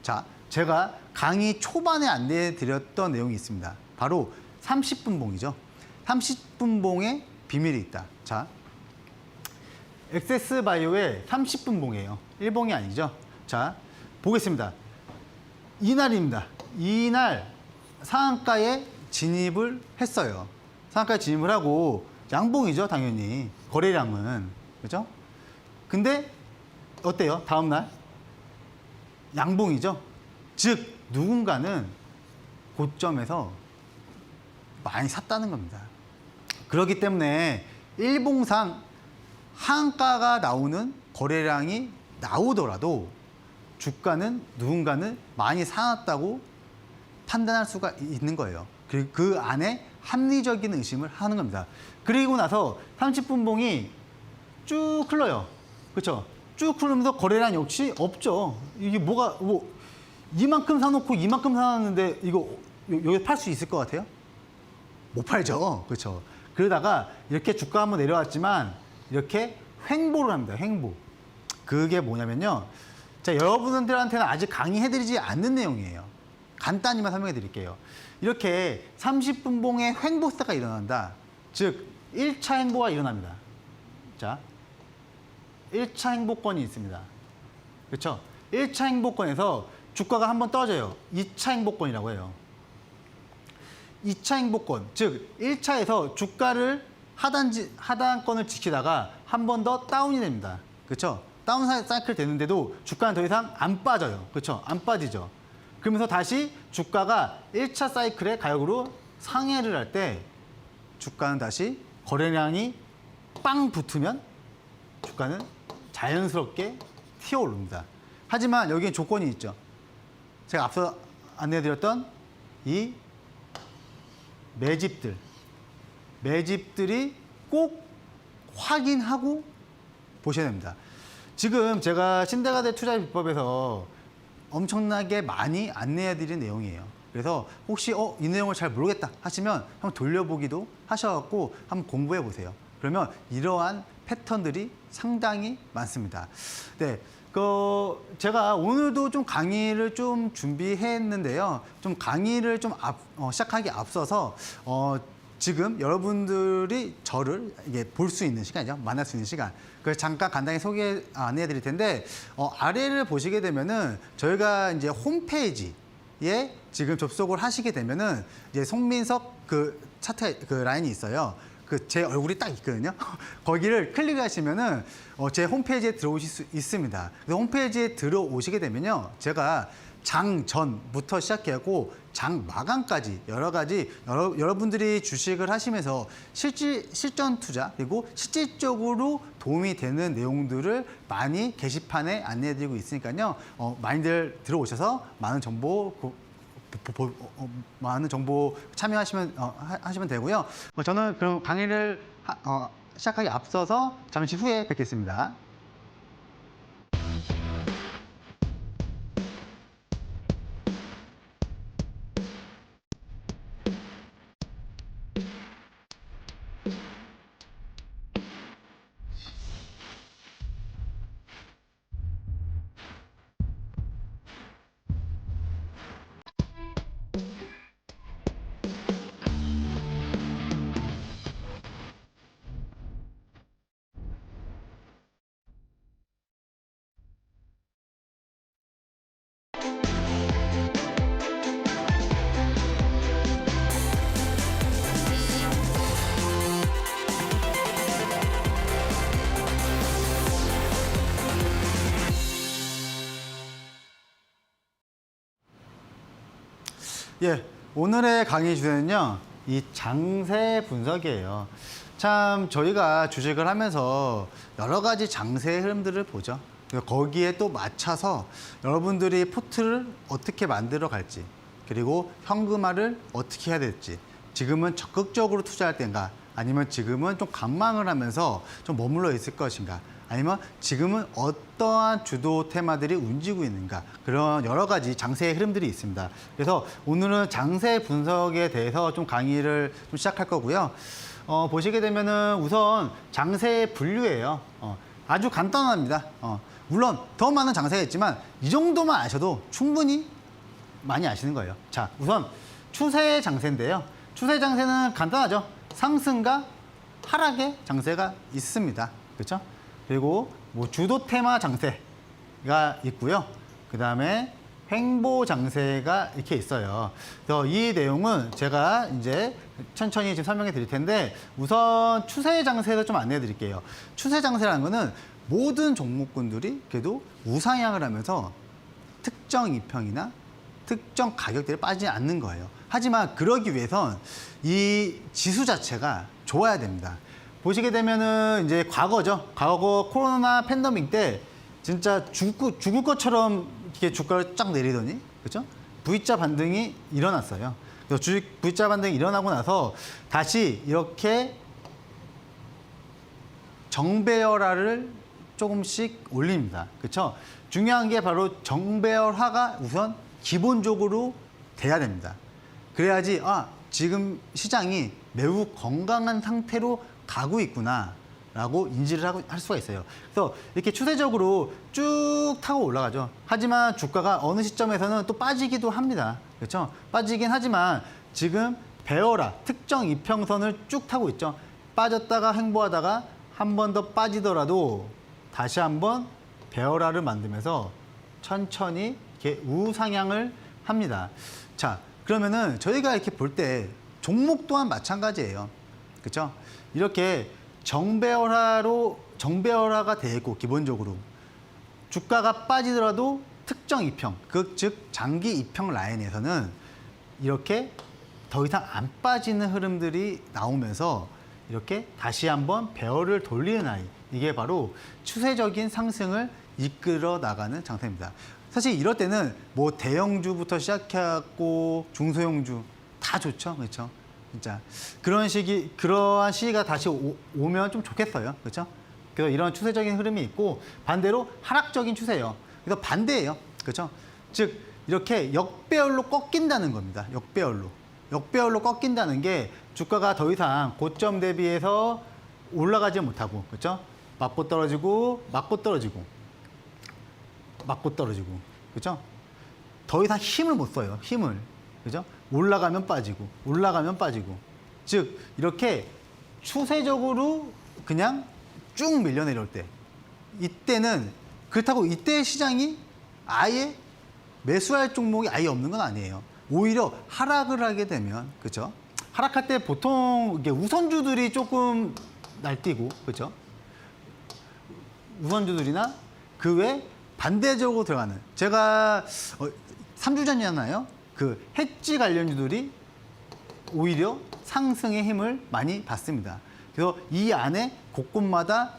Speaker 1: 자, 제가 강의 초반에 안내해 드렸던 내용이 있습니다. 바로 30분봉이죠. 30분봉의 비밀이 있다. 자, 엑세스바이오의 30분봉이에요. 1봉이 아니죠. 자, 보겠습니다. 이날입니다. 이날 상한가에 진입을 했어요. 상한가에 진입을 하고 양봉이죠, 당연히. 거래량은. 그죠? 근데 어때요? 다음날? 양봉이죠. 즉, 누군가는 고점에서 많이 샀다는 겁니다. 그렇기 때문에 일봉상 하한가가 나오는 거래량이 나오더라도 주가는 누군가는 많이 사놨다고 판단할 수가 있는 거예요. 그 안에 합리적인 의심을 하는 겁니다. 그리고 나서 30분봉이 쭉 흘러요. 그렇죠? 쭉 흐르면서 거래량 역시 없죠. 이게 이만큼 사놓고 이만큼 사놨는데 이거 여기 팔 수 있을 것 같아요? 못 팔죠. 그렇죠? 그러다가 이렇게 주가 한번 내려왔지만 이렇게 횡보를 합니다. 횡보. 그게 뭐냐면요. 자, 여러분들한테는 아직 강의해드리지 않는 내용이에요. 간단히만 설명해 드릴게요. 이렇게 30분봉의 횡보세가 일어난다. 즉, 1차 행보가 일어납니다. 자, 1차 행보권이 있습니다. 그렇죠? 1차 행보권에서 주가가 한번 떨어져요. 2차 행보권이라고 해요. 2차 행보권, 즉 1차에서 주가를 하단권을 지키다가 한 번 더 다운이 됩니다. 그렇죠? 다운 사이클 되는데도 주가는 더 이상 안 빠져요. 그렇죠? 안 빠지죠. 그러면서 다시 주가가 1차 사이클의 가격으로 상회를 할 때 주가는 다시 거래량이 빵 붙으면 주가는 자연스럽게 튀어오릅니다. 하지만 여기에 조건이 있죠. 제가 앞서 안내해드렸던 이 매집들이 꼭 확인하고 보셔야 됩니다. 지금 제가 신대가대 투자 비법에서 엄청나게 많이 안내해드린 내용이에요. 그래서 혹시 이 내용을 잘 모르겠다 하시면 한번 돌려보기도 하셔갖고 한번 공부해 보세요. 그러면 이러한 패턴들이 상당히 많습니다. 네. 제가 오늘도 좀 강의를 좀 준비했는데요. 좀 강의를 좀 시작하기 앞서서 지금 여러분들이 저를 이게 볼 수 있는 시간이죠. 만날 수 있는 시간. 그래서 잠깐 간단히 안내해 드릴 텐데 아래를 보시게 되면은 저희가 이제 홈페이지에 지금 접속을 하시게 되면은 이제 송민석 그 차트 그 라인이 있어요. 제 얼굴이 딱 있거든요. 거기를 클릭하시면은 제 홈페이지에 들어오실 수 있습니다. 그래서 홈페이지에 들어오시게 되면요, 제가 장 전부터 시작해고 장 마감까지 여러 가지 여러분들이 주식을 하시면서 실전 투자 그리고 실질적으로 도움이 되는 내용들을 많이 게시판에 안내해드리고 있으니까요, 많이들 들어오셔서 많은 정보 참여하시면 하시면 되고요. 저는 그럼 강의를 시작하기 앞서서 잠시 후에 뵙겠습니다. 예, 오늘의 강의 주제는요, 이 장세 분석이에요. 참 저희가 주식을 하면서 여러 가지 장세 흐름들을 보죠. 그래서 거기에 또 맞춰서 여러분들이 포트를 어떻게 만들어 갈지, 그리고 현금화를 어떻게 해야 될지, 지금은 적극적으로 투자할 때인가, 아니면 지금은 좀 관망을 하면서 좀 머물러 있을 것인가, 아니면 지금은 어떠한 주도 테마들이 움직이고 있는가, 그런 여러 가지 장세의 흐름들이 있습니다. 그래서 오늘은 장세 분석에 대해서 좀 강의를 좀 시작할 거고요. 보시게 되면은 우선 장세의 분류예요. 아주 간단합니다. 물론 더 많은 장세가 있지만 이 정도만 아셔도 충분히 많이 아시는 거예요. 자, 우선 추세 장세인데요. 추세 장세는 간단하죠. 상승과 하락의 장세가 있습니다. 그렇죠? 그리고 뭐 주도 테마 장세가 있고요. 그 다음에 횡보 장세가 이렇게 있어요. 그래서 이 내용은 제가 이제 천천히 지금 설명해 드릴 텐데, 우선 추세 장세를 좀 안내해 드릴게요. 추세 장세라는 거는 모든 종목군들이 그래도 우상향을 하면서 특정 이평이나 특정 가격대를 빠지지 않는 거예요. 하지만 그러기 위해선 이 지수 자체가 좋아야 됩니다. 보시게 되면은 이제 과거죠. 과거 코로나 팬데믹 때 진짜 죽을 것처럼 이렇게 주가를 쫙 내리더니, 그렇죠? V자 반등이 일어났어요. 그래서 V자 반등이 일어나고 나서 다시 이렇게 정배열화를 조금씩 올립니다. 그렇죠? 중요한 게 바로 정배열화가 우선 기본적으로 돼야 됩니다. 그래야지 지금 시장이 매우 건강한 상태로 가고 있구나 라고 인지를 할 수가 있어요. 그래서 이렇게 추세적으로 쭉 타고 올라가죠. 하지만 주가가 어느 시점에서는 또 빠지기도 합니다. 그렇죠? 빠지긴 하지만 지금 배열화, 특정 이평선을 쭉 타고 있죠. 빠졌다가 횡보하다가 한 번 더 빠지더라도 다시 한번 배열화를 만들면서 천천히 이렇게 우상향을 합니다. 자, 그러면은 저희가 이렇게 볼 때 종목 또한 마찬가지예요. 그렇죠? 이렇게 정배열화가 돼 있고, 기본적으로 주가가 빠지더라도 특정 이평, 즉 장기 이평 라인에서는 이렇게 더 이상 안 빠지는 흐름들이 나오면서 이렇게 다시 한번 배열을 돌리는 라인, 이게 바로 추세적인 상승을 이끌어 나가는 장세입니다. 사실 이럴 때는 뭐 대형주부터 시작해갖고 중소형주 다 좋죠, 그렇죠? 진짜 그러한 시기가 다시 오면 좀 좋겠어요, 그렇죠? 그래서 이런 추세적인 흐름이 있고, 반대로 하락적인 추세예요. 그래서 반대예요, 그렇죠? 즉 이렇게 역배열로 꺾인다는 겁니다. 역배열로 꺾인다는 게 주가가 더 이상 고점 대비해서 올라가지 못하고, 그렇죠? 맞고 떨어지고, 그렇죠? 더 이상 힘을 못 써요, 힘을. 그죠? 올라가면 빠지고. 즉, 이렇게 추세적으로 그냥 쭉 밀려 내려올 때, 이때는, 그렇다고 이때 시장이 아예 매수할 종목이 아예 없는 건 아니에요. 오히려 하락을 하게 되면, 그죠? 하락할 때 보통 이게 우선주들이 조금 날뛰고, 그죠? 우선주들이나 그 외 반대적으로 들어가는, 제가 3주 전이었나요? 그 해지 관련주들이 오히려 상승의 힘을 많이 받습니다. 그래서 이 안에 곳곳마다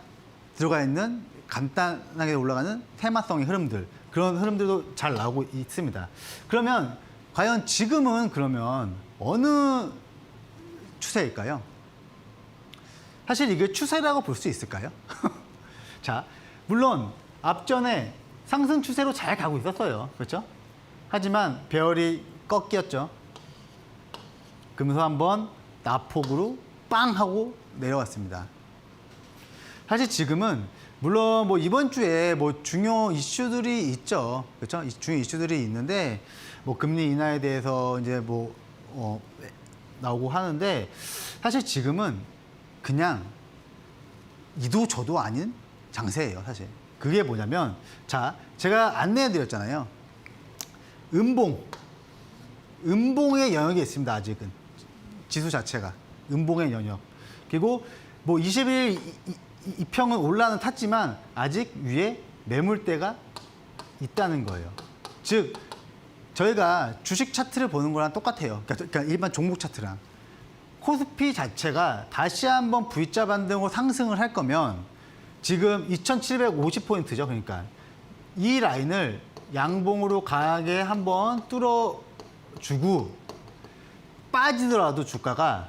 Speaker 1: 들어가 있는 간단하게 올라가는 테마성의 흐름들, 그런 흐름들도 잘 나오고 있습니다. 그러면 과연 지금은 그러면 어느 추세일까요? 사실 이게 추세라고 볼 수 있을까요? 자, 물론 앞전에 상승 추세로 잘 가고 있었어요. 그렇죠? 하지만 배열이 꺾였죠. 그러면서 한번 낙폭으로 빵 하고 내려왔습니다. 사실 지금은 물론 뭐 이번 주에 뭐 중요 이슈들이 있죠. 그렇죠? 중요 이슈들이 있는데 뭐 금리 인하에 대해서 이제 뭐 나오고 하는데, 사실 지금은 그냥 이도 저도 아닌 장세예요, 사실. 그게 뭐냐면, 자, 제가 안내해 드렸잖아요. 음봉의 영역이 있습니다, 아직은. 지수 자체가. 음봉의 영역. 그리고 뭐 20일 이평은 올라는 탔지만 아직 위에 매물대가 있다는 거예요. 즉, 저희가 주식 차트를 보는 거랑 똑같아요. 그러니까 일반 종목 차트랑. 코스피 자체가 다시 한번 V자 반등으로 상승을 할 거면 지금 2750포인트죠. 그러니까 이 라인을 양봉으로 강하게 한번 뚫어주고 빠지더라도 주가가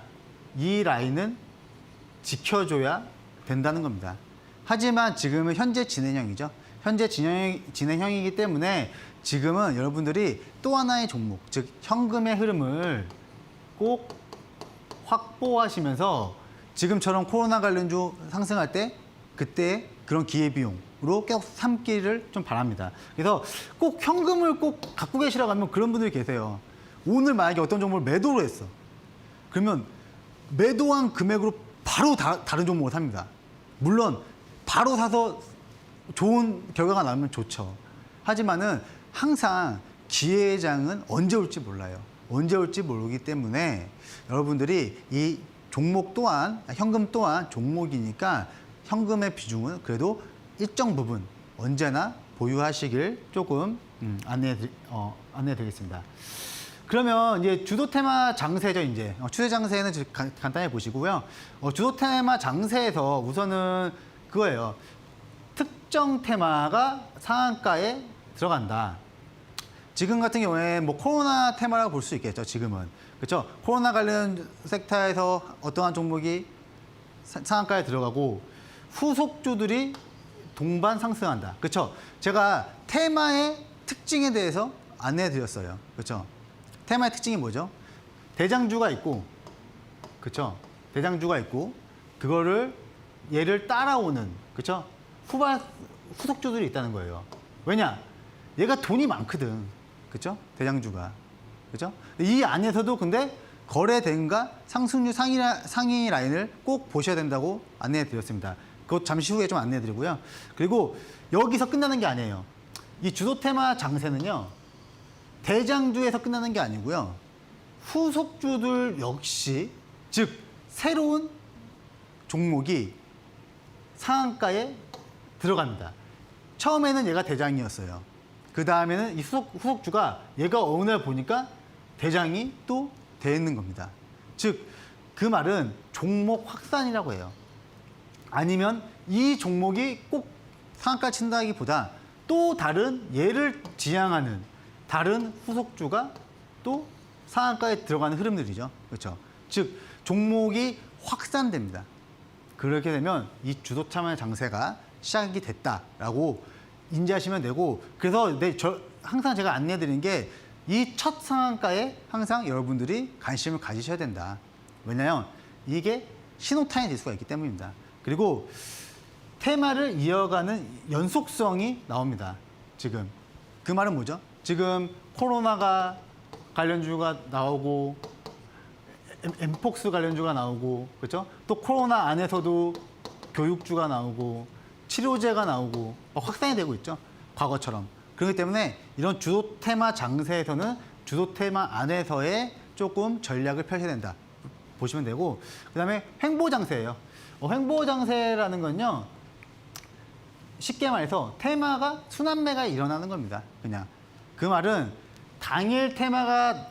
Speaker 1: 이 라인은 지켜줘야 된다는 겁니다. 하지만 지금은 현재 진행형이죠. 현재 진행형이기 때문에 지금은 여러분들이 또 하나의 종목, 즉 현금의 흐름을 꼭 확보하시면서 지금처럼 코로나 관련주 상승할 때 그때 그런 기회비용으로 계속 삼기를 좀 바랍니다. 그래서 꼭 현금을 꼭 갖고 계시라고 하면 그런 분들이 계세요. 오늘 만약에 어떤 종목을 매도를 했어. 그러면 매도한 금액으로 바로 다른 종목을 삽니다. 물론 바로 사서 좋은 결과가 나오면 좋죠. 하지만은 항상 기회의 장은 언제 올지 몰라요. 언제 올지 모르기 때문에 여러분들이 이 종목 또한, 현금 또한 종목이니까 현금의 비중은 그래도 일정 부분 언제나 보유하시길 조금 안내드리겠습니다. 그러면 이제 주도 테마 장세죠, 이제. 추세 장세는 간단히 보시고요. 주도 테마 장세에서 우선은 그거예요. 특정 테마가 상한가에 들어간다. 지금 같은 경우에 뭐 코로나 테마라고 볼 수 있겠죠, 지금은. 그렇죠? 코로나 관련 섹터에서 어떠한 종목이 상한가에 들어가고 후속주들이 동반 상승한다. 그렇죠? 제가 테마의 특징에 대해서 안내해 드렸어요. 그렇죠? 테마의 특징이 뭐죠? 대장주가 있고, 그렇죠? 대장주가 있고, 그거를 얘를 따라오는, 그렇죠? 후속주들이 있다는 거예요. 왜냐? 얘가 돈이 많거든, 그렇죠? 대장주가, 그렇죠? 이 안에서도 근데 거래대금과 상승률 상위 라인을 꼭 보셔야 된다고 안내해 드렸습니다. 그것 잠시 후에 좀 안내해 드리고요. 그리고 여기서 끝나는 게 아니에요. 이 주도 테마 장세는요, 대장주에서 끝나는 게 아니고요. 후속주들 역시, 즉 새로운 종목이 상한가에 들어갑니다. 처음에는 얘가 대장이었어요. 그 다음에는 이 후속주가 얘가 어느 날 보니까 대장이 또 돼 있는 겁니다. 즉 그 말은 종목 확산이라고 해요. 아니면 이 종목이 꼭 상한가 친다기보다 또 다른 얘를 지향하는 다른 후속주가 또 상한가에 들어가는 흐름들이죠. 그렇죠? 즉 종목이 확산됩니다. 그렇게 되면 이 주도 테마 장세가 시작이 됐다라고 인지하시면 되고, 그래서 항상 제가 안내드린 게 이 첫 상한가에 항상 여러분들이 관심을 가지셔야 된다. 왜냐하면 이게 신호탄이 될 수가 있기 때문입니다. 그리고 테마를 이어가는 연속성이 나옵니다. 지금 그 말은 뭐죠? 지금 코로나가 관련주가 나오고 엠폭스 관련주가 나오고, 그렇죠? 또 코로나 안에서도 교육주가 나오고 치료제가 나오고 확산이 되고 있죠. 과거처럼. 그렇기 때문에 이런 주도 테마 장세에서는 주도 테마 안에서의 조금 전략을 펼쳐야 된다. 보시면 되고, 그다음에 횡보 장세예요. 횡보 장세라는 건요, 쉽게 말해서 테마가 순환매가 일어나는 겁니다. 그냥 그 말은 당일 테마가의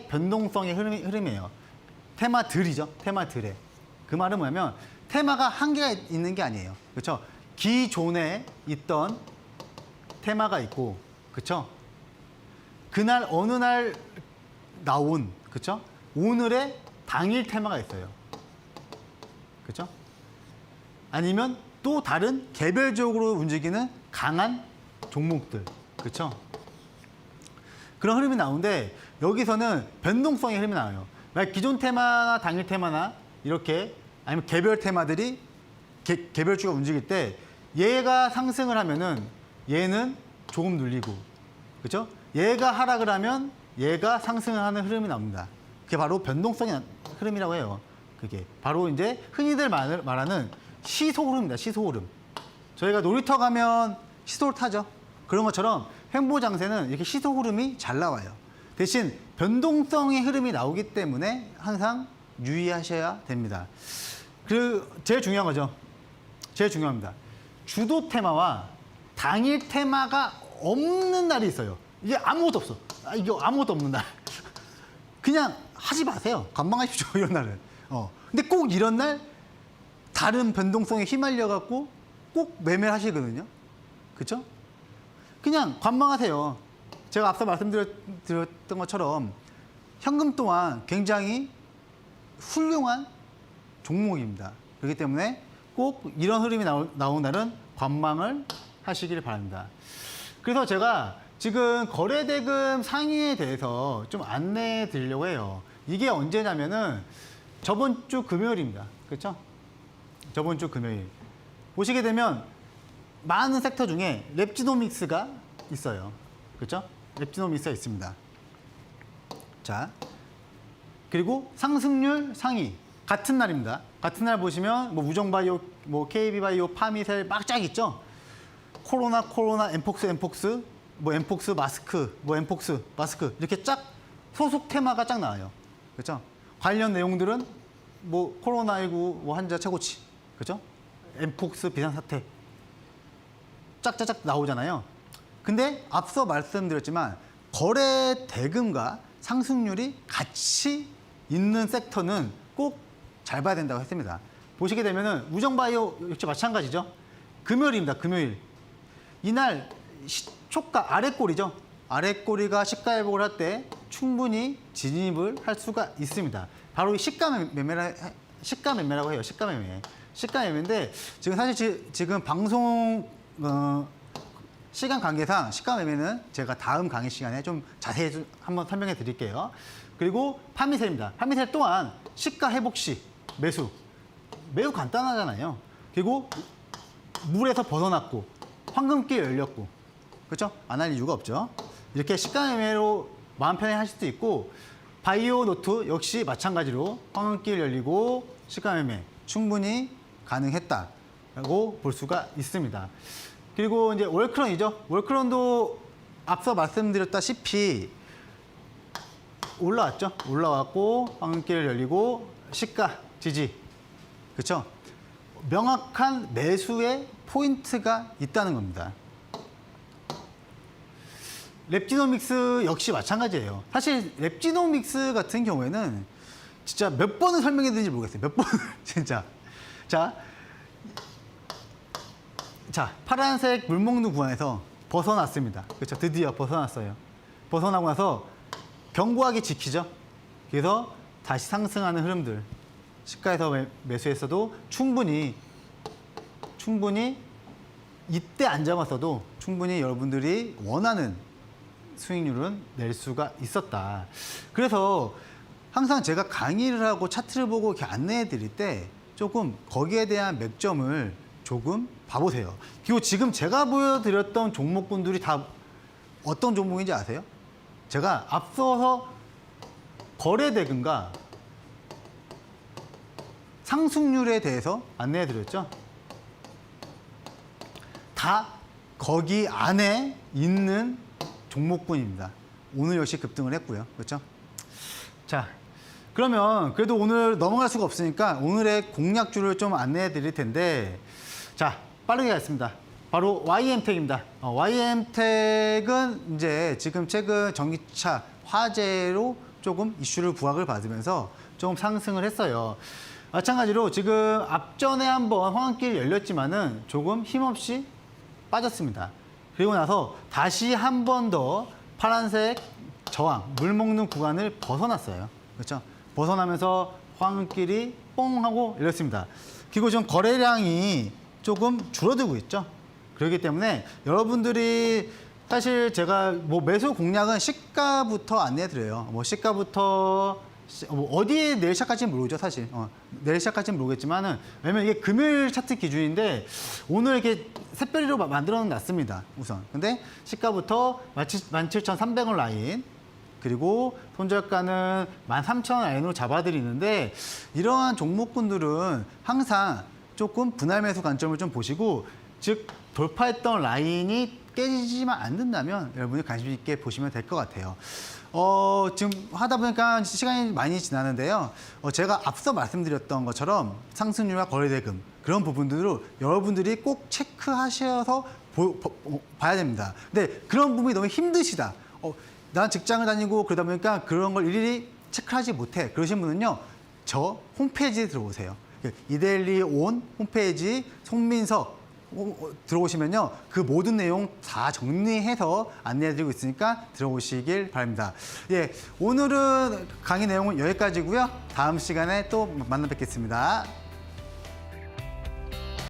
Speaker 1: 변동성의 흐름이에요. 테마들이죠. 테마들에. 그 말은 뭐냐면 테마가 한계가 있는 게 아니에요. 그렇죠? 기존에 있던 테마가 있고, 그렇죠? 그날 어느 날 나온, 그렇죠? 오늘의 당일 테마가 있어요. 그렇죠? 아니면 또 다른 개별적으로 움직이는 강한 종목들, 그렇죠? 그런 흐름이 나오는데 여기서는 변동성의 흐름이 나와요. 만약 기존 테마나 당일 테마나 이렇게 아니면 개별 테마들이 개별주가 움직일 때 얘가 상승을 하면은 얘는 조금 눌리고, 그렇죠? 얘가 하락을 하면 얘가 상승을 하는 흐름이 나옵니다. 그게 바로 변동성의 흐름이라고 해요. 그게 바로 이제 흔히들 말하는 시소 흐름입니다. 시소 흐름. 저희가 놀이터 가면 시소를 타죠. 그런 것처럼 횡보 장세는 이렇게 시소 흐름이 잘 나와요. 대신 변동성의 흐름이 나오기 때문에 항상 유의하셔야 됩니다. 제일 중요한 거죠. 제일 중요합니다. 주도 테마와 당일 테마가 없는 날이 있어요. 이게 아무것도 없어. 이게 아무것도 없는 날. 그냥 하지 마세요. 관망하십시오. 이런 날은. 근데 꼭 이런 날 다른 변동성에 휘말려 갖고 꼭 매매를 하시거든요. 그렇죠? 그냥 관망하세요. 제가 앞서 말씀드렸던 것처럼 현금 또한 굉장히 훌륭한 종목입니다. 그렇기 때문에 꼭 이런 흐름이 나온 날은 관망을 하시길 바랍니다. 그래서 제가 지금 거래대금 상위에 대해서 좀 안내해 드리려고 해요. 이게 언제냐면은 저번 주 금요일입니다. 그렇죠? 저번 주 금요일. 보시게 되면 많은 섹터 중에 랩지노믹스가 있어요. 그렇죠? 랩지노믹스가 있습니다. 자, 그리고 상승률 상위 같은 날입니다. 같은 날 보시면 뭐 우정바이오, 뭐 KB바이오, 파미셀 막 쫙 있죠. 코로나, 엠폭스, 뭐 엠폭스 마스크, 뭐 엠폭스 마스크 이렇게 쫙 소속 테마가 쫙 나와요. 그렇죠? 관련 내용들은 뭐 코로나19 뭐 환자 최고치, 그렇죠? 엠폭스 비상사태 쫙쫙쫙 나오잖아요. 근데 앞서 말씀드렸지만 거래 대금과 상승률이 같이 있는 섹터는 꼭 잘 봐야 된다고 했습니다. 보시게 되면은 우정바이오 역시 마찬가지죠. 금요일입니다. 금요일. 이날 시초가 아랫꼬리죠. 아랫꼬리가 시가 회복을 할 때 충분히 진입을 할 수가 있습니다. 바로 이 시가 매매라고 해요. 시가 매매. 시가 매매인데 지금 사실 지금 방송 시간 관계상 시가 매매는 제가 다음 강의 시간에 좀 자세히 한번 설명해 드릴게요. 그리고 파미셀입니다. 파미셀 또한 시가 회복 시 매수. 매우 간단하잖아요. 그리고 물에서 벗어났고 황금길 열렸고 그렇죠? 안 할 이유가 없죠. 이렇게 시가 매매로 마음 편하게 하실 수도 있고 바이오 노트 역시 마찬가지로 황금길 열리고 시가 매매 충분히 가능했다라고 볼 수가 있습니다. 그리고 이제 월크런이죠. 월크런도 앞서 말씀드렸다시피 올라왔죠. 올라왔고 황금길 열리고 시가 지지. 그렇죠? 명확한 매수의 포인트가 있다는 겁니다. 랩지노믹스 역시 마찬가지예요. 사실 랩지노믹스 같은 경우에는 진짜 몇 번을 설명해 드리는지 모르겠어요. 몇 번을 진짜. 자, 파란색 물 먹는 구간에서 벗어났습니다. 그렇죠? 드디어 벗어났어요. 벗어나고 나서 견고하게 지키죠. 그래서 다시 상승하는 흐름들. 시가에서 매수했어도 충분히 이때 안 잡았어도 충분히 여러분들이 원하는 수익률은 낼 수가 있었다. 그래서 항상 제가 강의를 하고 차트를 보고 이렇게 안내해 드릴 때 조금 거기에 대한 맥점을 조금 봐보세요. 그리고 지금 제가 보여드렸던 종목군들이 다 어떤 종목인지 아세요? 제가 앞서서 거래대금과 상승률에 대해서 안내해 드렸죠. 다 거기 안에 있는 종목군입니다. 오늘 역시 급등을 했고요. 그렇죠? 자, 그러면 그래도 오늘 넘어갈 수가 없으니까 오늘의 공략주를 좀 안내해 드릴 텐데 자, 빠르게 가겠습니다. 바로 YM택입니다. YM택은 이제 지금 최근 전기차 화재로 조금 이슈를 부각을 받으면서 조금 상승을 했어요. 마찬가지로 지금 앞전에 한번 황금길이 열렸지만은 조금 힘없이 빠졌습니다. 그리고 나서 다시 한 번 더 파란색 저항, 물 먹는 구간을 벗어났어요. 그렇죠? 벗어나면서 황금길이 뽕 하고 열렸습니다. 그리고 지금 거래량이 조금 줄어들고 있죠. 그렇기 때문에 여러분들이 사실 제가 뭐 매수 공략은 시가부터 안내해 드려요. 뭐 시가부터 어디에 내일 시작할지는 모르죠, 사실. 내일 시작할지는 모르겠지만은, 왜냐면 이게 금요일 차트 기준인데, 오늘 이렇게 샛별이로 만들어 놨습니다, 우선. 근데 시가부터 17,300원 라인, 그리고 손절가는 13,000원 라인으로 잡아드리는데, 이러한 종목군들은 항상 조금 분할 매수 관점을 좀 보시고, 즉, 돌파했던 라인이 깨지지만 않는다면 여러분이 관심 있게 보시면 될 것 같아요. 지금 하다 보니까 시간이 많이 지나는데요. 제가 앞서 말씀드렸던 것처럼 상승률과 거래대금 그런 부분들을 여러분들이 꼭 체크하셔서 봐야 됩니다. 근데 그런 부분이 너무 힘드시다. 난 직장을 다니고 그러다 보니까 그런 걸 일일이 체크하지 못해. 그러신 분은요. 저 홈페이지에 들어오세요. 이데일리 온 홈페이지 송민석 들어오시면요. 그 모든 내용 다 정리해서 안내해드리고 있으니까 들어오시길 바랍니다. 예, 오늘은 강의 내용은 여기까지고요. 다음 시간에 또 만나 뵙겠습니다.